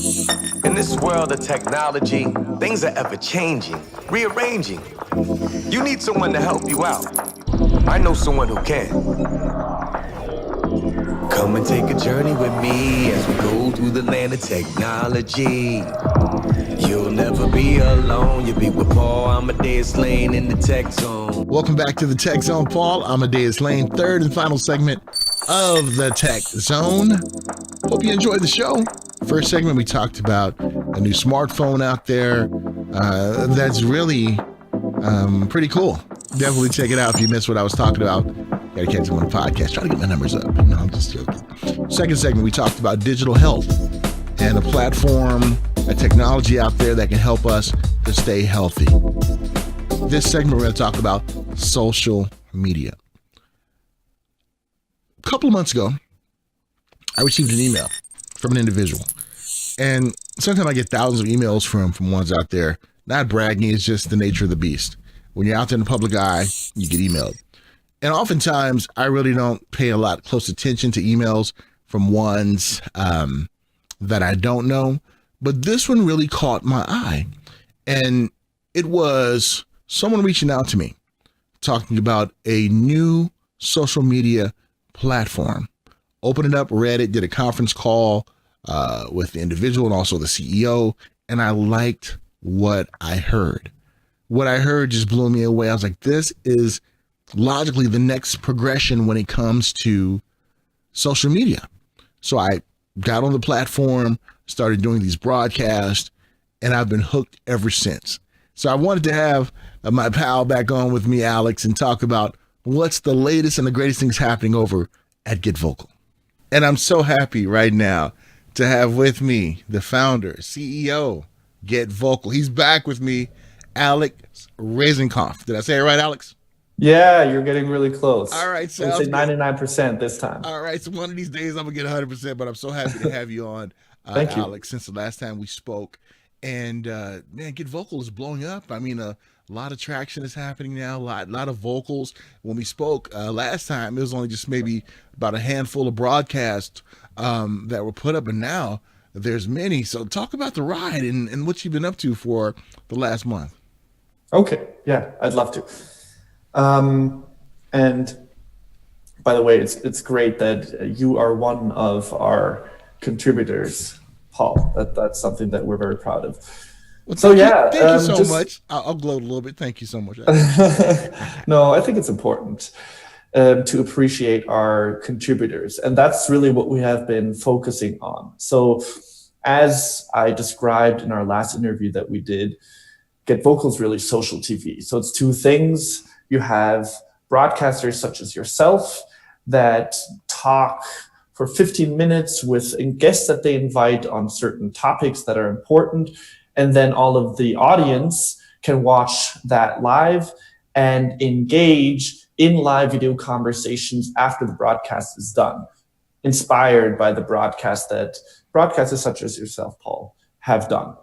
In this world of technology, things are ever changing, rearranging. You need someone to help you out. I know someone who can. Come and take a journey with me as we go through the land of technology. You'll never be alone. You'll be with Paul Amadeus Lane in the Tech Zone. Welcome back to the Tech Zone, Paul Amadeus Lane, third and final segment of the Tech Zone. Hope you enjoyed the show. First segment, we talked about a new smartphone out there that's really pretty cool. Definitely check it out if you missed what I was talking about. Gotta catch them on the podcast. Try to get my numbers up. No, I'm just joking. Second segment, we talked about digital health and a platform, a technology out there that can help us to stay healthy. This segment, we're going to talk about social media. A couple of months ago, I received an email from an individual. And sometimes I get thousands of emails from ones out there. Not bragging, it's just the nature of the beast. When you're out there in the public eye, you get emailed. And oftentimes, I really don't pay a lot close attention to emails from ones that I don't know. But this one really caught my eye. And it was someone reaching out to me, talking about a new social media platform. Opened it up, read it, did a conference call with the individual and also the CEO. And I liked what I heard. What I heard just blew me away. I was like, this is logically the next progression when it comes to social media. So I got on the platform, started doing these broadcasts, and I've been hooked ever since. So I wanted to have my pal back on with me, Alex, and talk about what's the latest and the greatest things happening over at GetVokl. And I'm so happy right now to have with me the founder, CEO, GetVokl. He's back with me, Alex Reisenkopf. Did I say it right, Alex? Yeah, you're getting really close. All right, so I'd say 99% this time. All right, so one of these days I'm gonna get 100%, but I'm so happy to have you on, Thank you. Alex, since the last time we spoke. And man, GetVokl is blowing up. I mean, a lot of traction is happening now. A lot of vocals. When we spoke last time, it was only just maybe about a handful of broadcasts that were put up, and now there's many. So talk about the ride and what you've been up to for the last month. Okay, yeah, I'd love to. And by the way, it's great that you are one of our contributors, Paul. That's something that we're very proud of. Well, thank you so much. I'll gloat a little bit. Thank you so much. No, I think it's important to appreciate our contributors, and that's really what we have been focusing on. So, as I described in our last interview that we did, GetVokl is really social TV. So it's two things. You have broadcasters such as yourself that talk for 15 minutes with guests that they invite on certain topics that are important. And then all of the audience can watch that live and engage in live video conversations after the broadcast is done, inspired by the broadcast that broadcasters such as yourself, Paul, have done.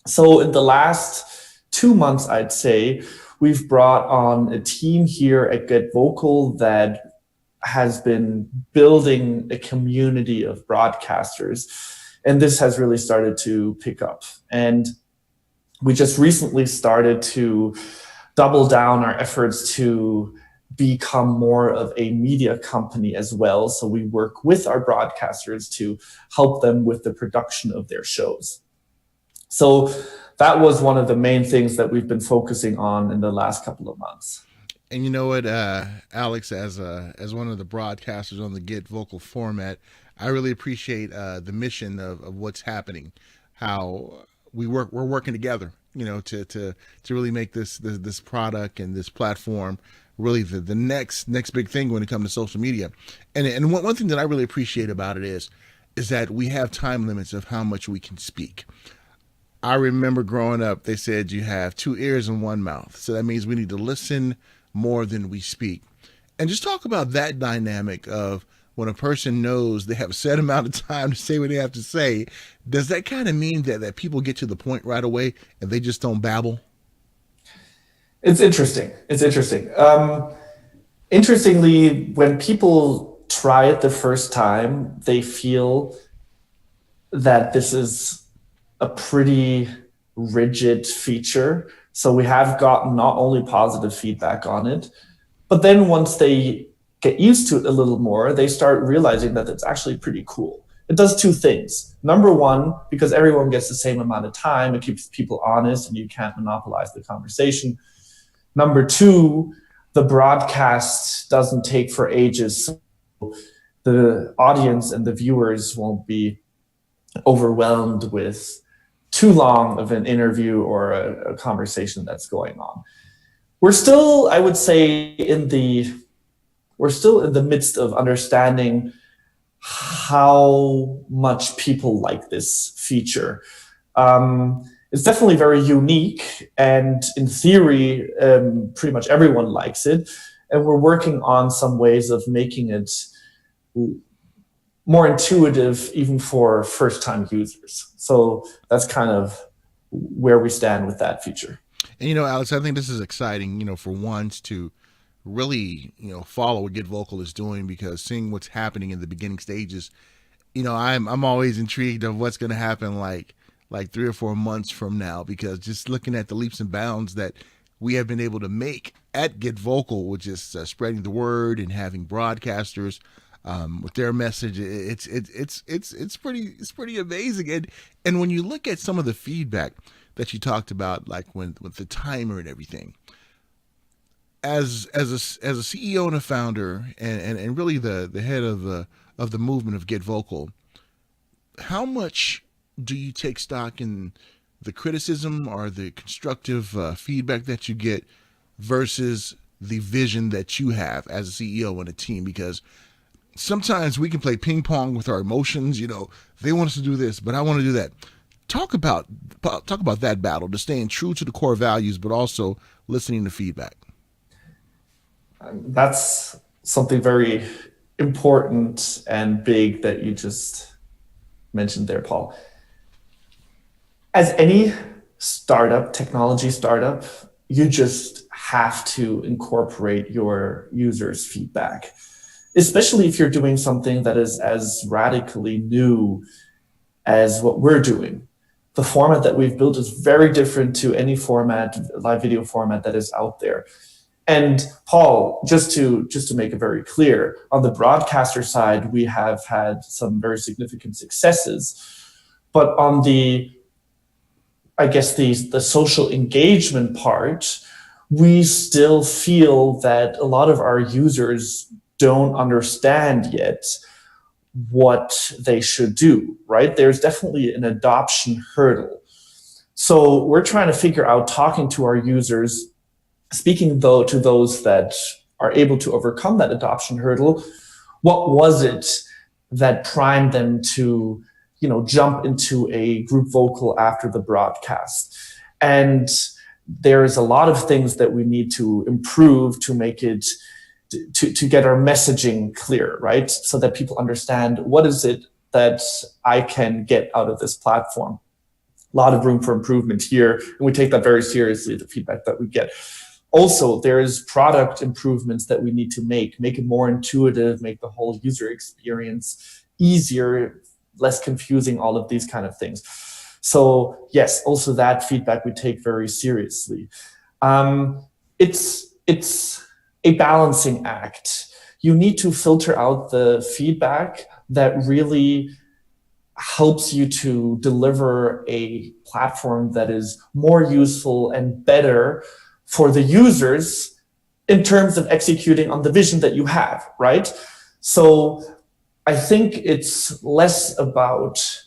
So in the last 2 months, I'd say, we've brought on a team here at GetVokl that has been building a community of broadcasters. And this has really started to pick up. And we just recently started to double down our efforts to become more of a media company as well. So we work with our broadcasters to help them with the production of their shows. So that was one of the main things that we've been focusing on in the last couple of months. And you know what, Alex, as one of the broadcasters on the GetVokl format, I really appreciate the mission of what's happening, how we're working together, you know, to really make this product and this platform really the next big thing when it comes to social media. And one thing that I really appreciate about it is that we have time limits of how much we can speak. I remember growing up, they said you have 2 ears and 1 mouth. So that means we need to listen more than we speak. And just talk about that dynamic of when a person knows they have a set amount of time to say what they have to say. Does that kind of mean that people get to the point right away and they just don't babble? It's interesting. Interestingly, when people try it the first time, they feel that this is a pretty rigid feature. So we have gotten not only positive feedback on it, but then once they get used to it a little more, they start realizing that it's actually pretty cool. It does two things. Number one, because everyone gets the same amount of time, it keeps people honest and you can't monopolize the conversation. Number two, the broadcast doesn't take for ages. So the audience and the viewers won't be overwhelmed with too long of an interview or a conversation that's going on. We're still, I would say, we're still in the midst of understanding how much people like this feature. It's definitely very unique, and in theory, pretty much everyone likes it. And we're working on some ways of making it more intuitive, even for first-time users. So that's kind of where we stand with that feature. And, Alex, I think this is exciting, for ones to really, follow what GetVokl is doing, because seeing what's happening in the beginning stages, I'm always intrigued of what's going to happen like 3 or 4 months from now, because just looking at the leaps and bounds that we have been able to make at GetVokl, which is spreading the word and having broadcasters with their message, it's pretty amazing. And when you look at some of the feedback that you talked about, like with the timer and everything, as a CEO and a founder, and really the head of the movement of GetVokl, how much do you take stock in the criticism or the constructive feedback that you get versus the vision that you have as a CEO and a team? Because sometimes we can play ping pong with our emotions. They want us to do this, but I want to do that. Talk about that battle, to staying true to the core values, but also listening to feedback. That's something very important and big that you just mentioned there, Paul. As any technology startup, you just have to incorporate your users' feedback, especially if you're doing something that is as radically new as what we're doing. The format that we've built is very different to any live video format that is out there. And Paul, just to make it very clear, on the broadcaster side, we have had some very significant successes. But on the social engagement part, we still feel that a lot of our users don't understand yet what they should do, right? There's definitely an adoption hurdle. So we're trying to figure out, talking to our users, speaking to those that are able to overcome that adoption hurdle, what was it that primed them to, jump into a group vocal after the broadcast? And there's a lot of things that we need to improve to make it, to get our messaging clear, right? So that people understand, what is it that I can get out of this platform? A lot of room for improvement here, and we take that very seriously, the feedback that we get. Also, there's product improvements that we need to make it more intuitive, make the whole user experience easier, less confusing, all of these kind of things. So yes, also that feedback we take very seriously. It's a balancing act. You need to filter out the feedback that really helps you to deliver a platform that is more useful and better for the users in terms of executing on the vision that you have, right? So I think it's less about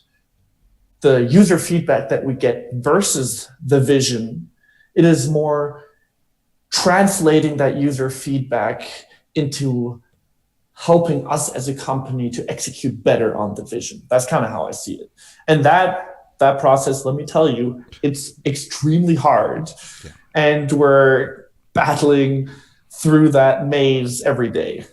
the user feedback that we get versus the vision. It is more translating that user feedback into helping us as a company to execute better on the vision. That's kind of how I see it. And that process, let me tell you, it's extremely hard. Yeah. And we're battling through that maze every day.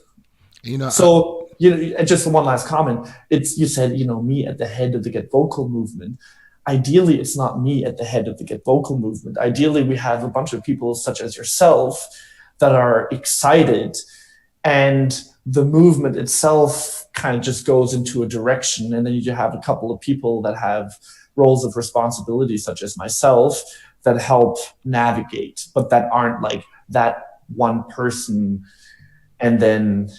So just one last comment. You said, me at the head of the GetVokl movement. Ideally, it's not me at the head of the GetVokl movement. Ideally, we have a bunch of people such as yourself that are excited, and the movement itself kind of just goes into a direction. And then you have a couple of people that have roles of responsibility, such as myself, that help navigate, but that aren't like that one person. And then,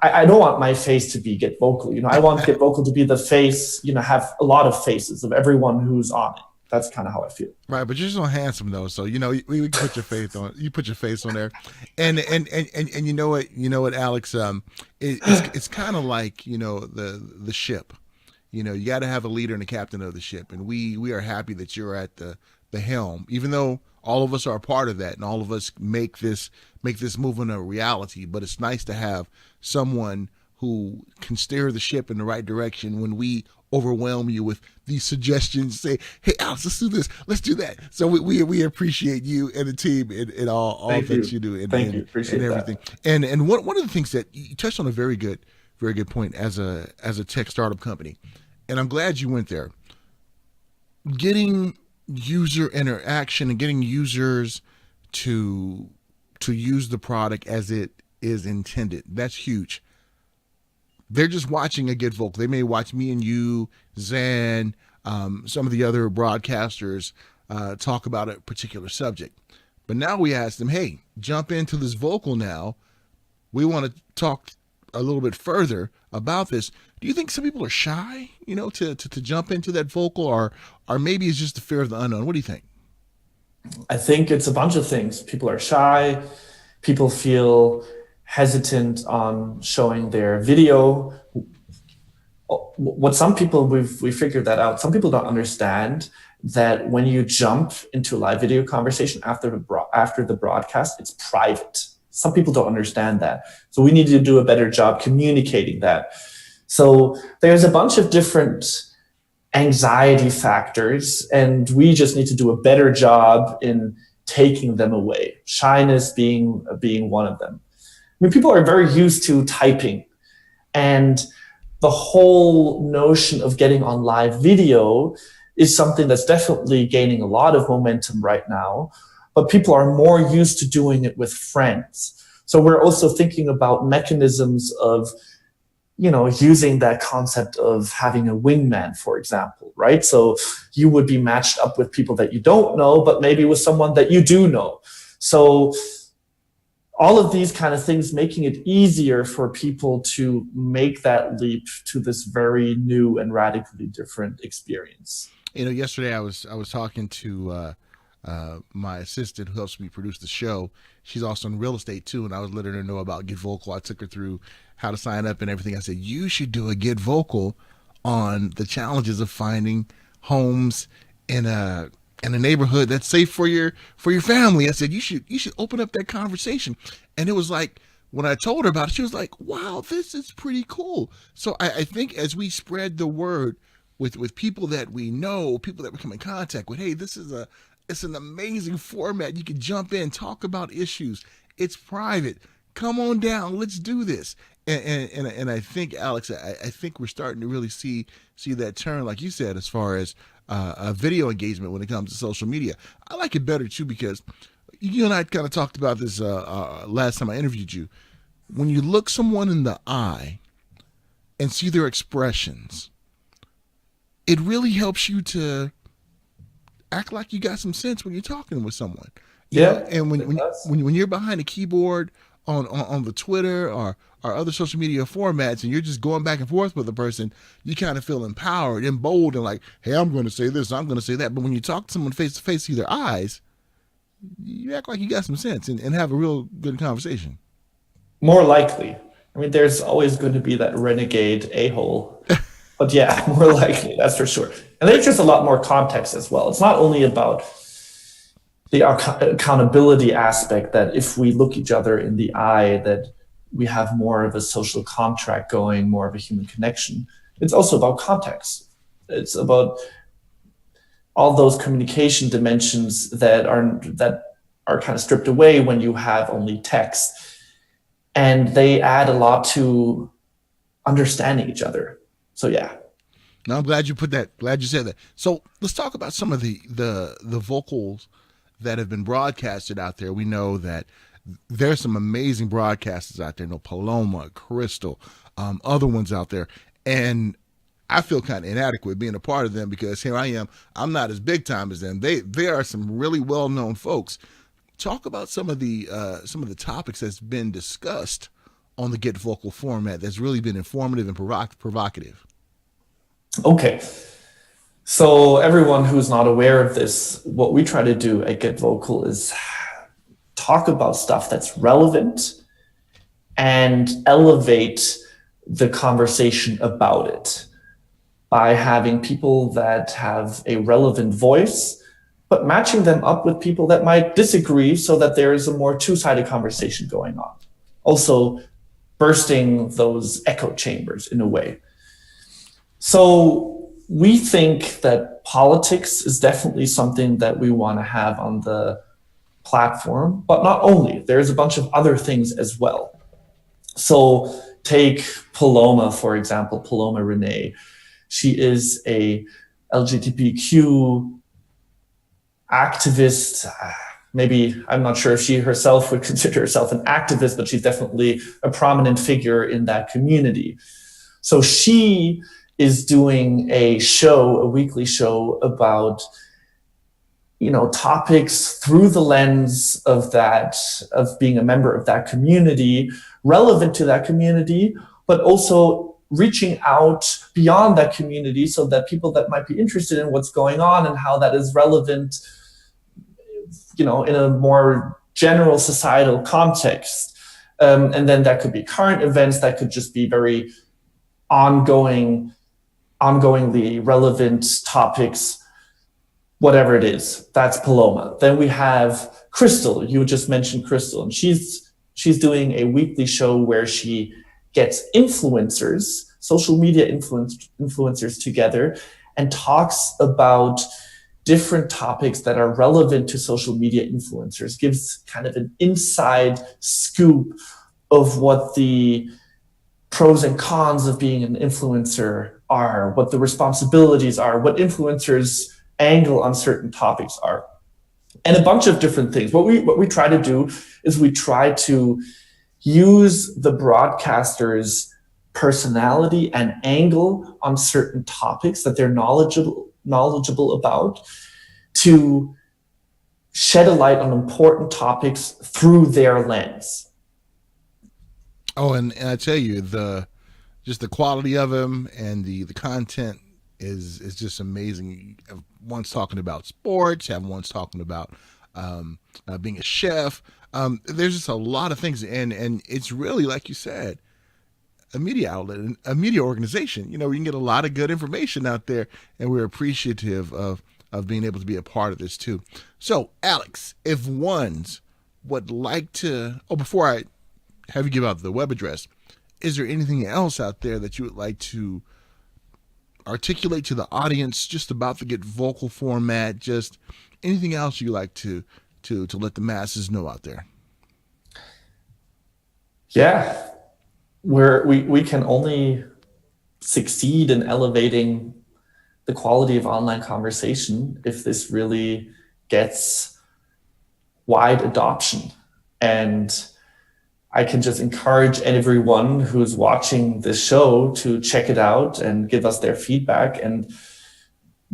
I don't want my face to be GetVokl. I want GetVokl to be the face, have a lot of faces of everyone who's on it. That's kind of how I feel. Right, but you're so handsome though, so we can put your face on. You put your face on there, and you know what, Alex. It's kind of like the ship. You got to have a leader and a captain of the ship, and we are happy that you're at the helm, even though all of us are a part of that, and all of us make this movement a reality. But it's nice to have someone who can steer the ship in the right direction when we overwhelm you with these suggestions. Say, hey, Alex, let's do this, let's do that. So we appreciate you and the team and all that you do. Thank you. Appreciate and everything. That. And one of the things that you touched on, a very good point as a tech startup company, and I'm glad you went there. Getting user interaction and getting users to use the product as it is intended. That's huge. They're just watching a GetVokl. They may watch me and you, Zan, some of the other broadcasters talk about a particular subject. But now we ask them, hey, jump into this vocal now. We want to talk a little bit further about this. Do you think some people are shy, to jump into that vocal, or maybe it's just the fear of the unknown? What do you think? I think it's a bunch of things. People are shy. People feel hesitant on showing their video. What some people, we figured that out. Some people don't understand that when you jump into a live video conversation after the broadcast, it's private. Some people don't understand that. So we need to do a better job communicating that. So there's a bunch of different anxiety factors, and we just need to do a better job in taking them away. Shyness being one of them. I mean, people are very used to typing, and the whole notion of getting on live video is something that's definitely gaining a lot of momentum right now, but people are more used to doing it with friends. So we're also thinking about mechanisms of, using that concept of having a wingman, for example, right? So you would be matched up with people that you don't know, but maybe with someone that you do know. So all of these kind of things, making it easier for people to make that leap to this very new and radically different experience. Yesterday I was talking to my assistant who helps me produce the show. She's also in real estate too, and I was letting her know about GetVokl. I took her through how to sign up and everything. I said, you should do a GetVokl on the challenges of finding homes in a neighborhood that's safe for your family. I said, you should open up that conversation. And it was like, when I told her about it, she was like, wow, this is pretty cool. So I think as we spread the word with people that we know, people that we come in contact with, hey, it's an amazing format. You can jump in, talk about issues. It's private. Come on down. Let's do this. And I think, Alex, I think we're starting to really see that turn, like you said, as far as a video engagement when it comes to social media. I like it better too, because you and I kind of talked about this last time I interviewed you. When you look someone in the eye and see their expressions, it really helps you to act like you got some sense when you're talking with someone. You know? And when you're behind a keyboard on the Twitter or other social media formats, and you're just going back and forth with a person, you kind of feel empowered and bold and like, hey, I'm going to say this, I'm going to say that. But when you talk to someone face to face, see their eyes, you act like you got some sense and have a real good conversation. More likely. I mean, there's always going to be that renegade a-hole. But yeah, more likely, that's for sure. And there's just a lot more context as well. It's not only about the accountability aspect, that if we look each other in the eye, that we have more of a social contract going, more of a human connection. It's also about context. It's about all those communication dimensions that are kind of stripped away when you have only text. And they add a lot to understanding each other. So yeah. No, I'm glad you put that. Glad you said that. So let's talk about some of the vocals that have been broadcasted out there. We know that there's some amazing broadcasters out there. Paloma, Crystal, other ones out there. And I feel kind of inadequate being a part of them because here I am. I'm not as big time as them. They are some really well known folks. Talk about some of the topics that's been discussed on the GetVokl format that's really been informative and provocative. Okay. So everyone who's not aware of this, what we try to do at GetVokl is talk about stuff that's relevant and elevate the conversation about it by having people that have a relevant voice, but matching them up with people that might disagree so that there is a more two-sided conversation going on. Also bursting those echo chambers in a way. So we think that politics is definitely something that we want to have on the platform, but not only. There's a bunch of other things as well. So take Paloma, for example, Paloma Renee. She is a LGBTQ activist. Maybe, I'm not sure if she herself would consider herself an activist, but she's definitely a prominent figure in that community. So she is doing a weekly show about, topics through the lens of being a member of that community, relevant to that community, but also reaching out beyond that community so that people that might be interested in what's going on and how that is relevant, in a more general societal context. And then that could be current events, that could just be very ongoingly relevant topics, whatever it is. That's Paloma. Then we have Crystal. You just mentioned Crystal, and she's doing a weekly show where she gets influencers, social media influencers together and talks about different topics that are relevant to social media influencers, gives kind of an inside scoop of what the pros and cons of being an influencer are, what the responsibilities are, what influencers' angle on certain topics are, and a bunch of different things. What we try to do is we try to use the broadcaster's personality and angle on certain topics that they're knowledgeable about to shed a light on important topics through their lens. Oh, and I tell you, the quality of them and the content is just amazing. One's talking about sports, have one's talking about being a chef. There's just a lot of things, and it's really, like you said, a media outlet, a media organization. You can get a lot of good information out there, and we're appreciative of being able to be a part of this too. So, Alex, if ones would like to, before I have you give out the web address, is there anything else out there that you would like to articulate to the audience just about the GetVokl format? Just anything else you like to let the masses know out there? Yeah, we can only succeed in elevating the quality of online conversation if this really gets wide adoption. And I can just encourage everyone who's watching this show to check it out and give us their feedback and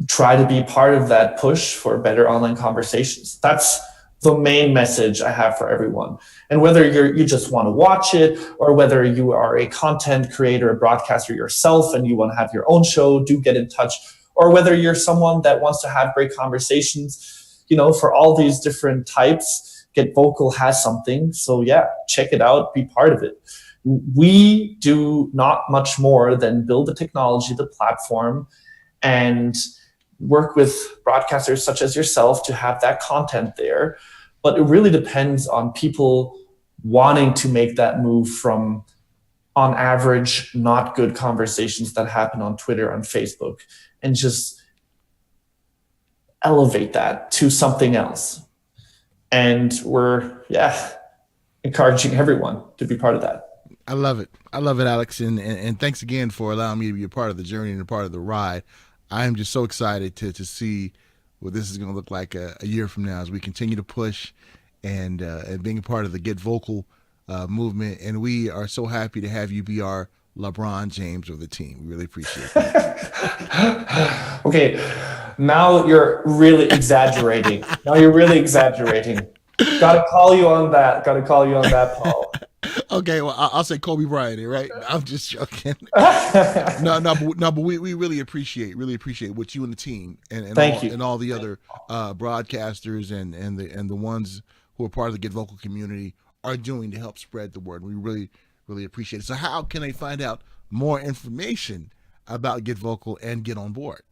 try to be part of that push for better online conversations. That's the main message I have for everyone. And whether you just want to watch it, or whether you are a content creator, a broadcaster yourself, and you want to have your own show, do get in touch. Or whether you're someone that wants to have great conversations, for all these different types, GetVokl has something. So yeah, check it out, be part of it. We do not much more than build the technology, the platform, and work with broadcasters such as yourself to have that content there. But it really depends on people wanting to make that move from, on average, not good conversations that happen on Twitter, on Facebook, and just elevate that to something else. And we're, encouraging everyone to be part of that. I love it. I love it, Alex. And thanks again for allowing me to be a part of the journey and a part of the ride. I am just so excited to see what this is going to look like a year from now as we continue to push and being a part of the GetVokl movement. And we are so happy to have you be our LeBron James of the team. We really appreciate that. Okay, now you're really exaggerating. Gotta call you on that. Paul. Okay, well, I'll say Kobe Bryant, right? I'm just joking. But we really appreciate what you and the team Thank you. and all the other broadcasters and the ones who are part of the GetVokl community are doing to help spread the word. We really appreciate it. So how can they find out more information about GetVokl and get on board?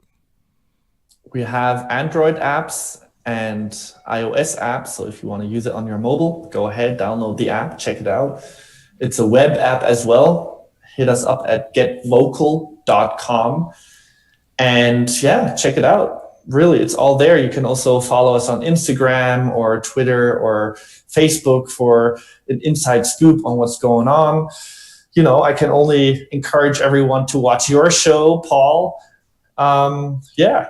We have Android apps and iOS apps. So if you want to use it on your mobile, go ahead, download the app, check it out. It's a web app as well. Hit us up at GetVokl.com. And yeah, check it out. Really, it's all there. You can also follow us on Instagram or Twitter or Facebook for an inside scoop on what's going on. You know, I can only encourage everyone to watch your show, Paul. Yeah.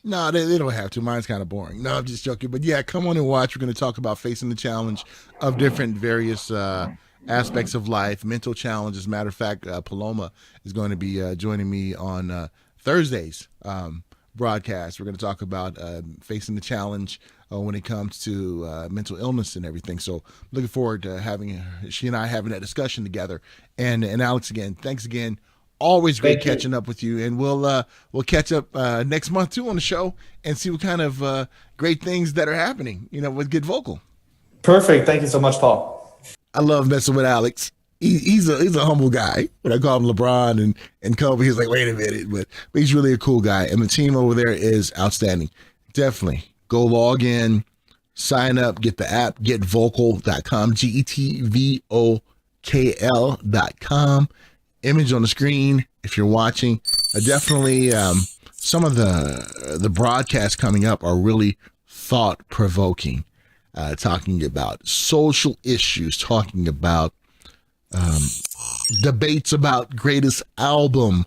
No, they don't have to. Mine's kind of boring. No, I'm just joking. But yeah, come on and watch. We're going to talk about facing the challenge of different various aspects of life, mental challenges. As a matter of fact, Paloma is going to be joining me on Thursday's broadcast. We're going to talk about facing the challenge when it comes to mental illness and everything. So looking forward to she and I having that discussion together. And Alex, again, thanks again. Always great catching up with you, and we'll catch up next month too on the show and see what kind of great things that are happening, with GetVokl. Perfect. Thank you so much, Paul. I love messing with Alex. He's a humble guy. When I call him LeBron and Kobe, he's like, wait a minute, but he's really a cool guy, and the team over there is outstanding. Definitely go log in, sign up, get the app, GetVokl.com, GetVokl.com. Image on the screen if you're watching. Definitely some of the broadcasts coming up are really thought-provoking, talking about social issues, talking about debates about greatest album.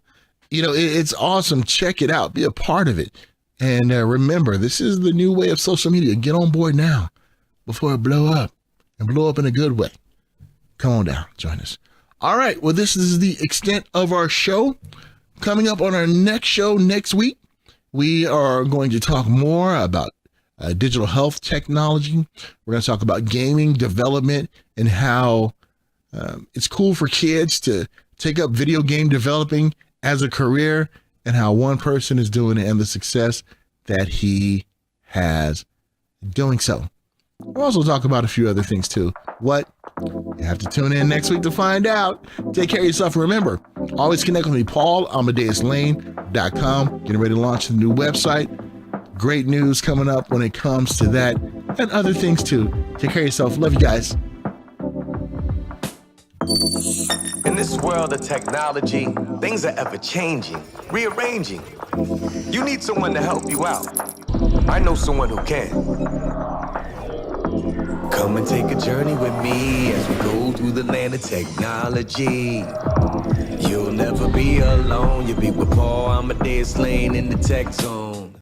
It's awesome. Check it out. Be a part of it. And remember, this is the new way of social media. Get on board now before it blow up, and blow up in a good way. Come on down. Join us. All right. Well, this is the extent of our show. Coming up on our next show next week, we are going to talk more about digital health technology. We're going to talk about gaming development and how it's cool for kids to take up video game developing as a career, and how one person is doing it and the success that he has doing so. We'll also talk about a few other things too. What? You have to tune in next week to find out. Take care of yourself. And remember, always connect with me, Paul, AmadeusLane.com. Getting ready to launch the new website. Great news coming up when it comes to that and other things too. Take care of yourself. Love you guys. In this world of technology, things are ever changing, rearranging. You need someone to help you out. I know someone who can. Come and take a journey with me as we go through the land of technology. You'll never be alone. You'll be with Paul, Amadeus Lane in the tech zone.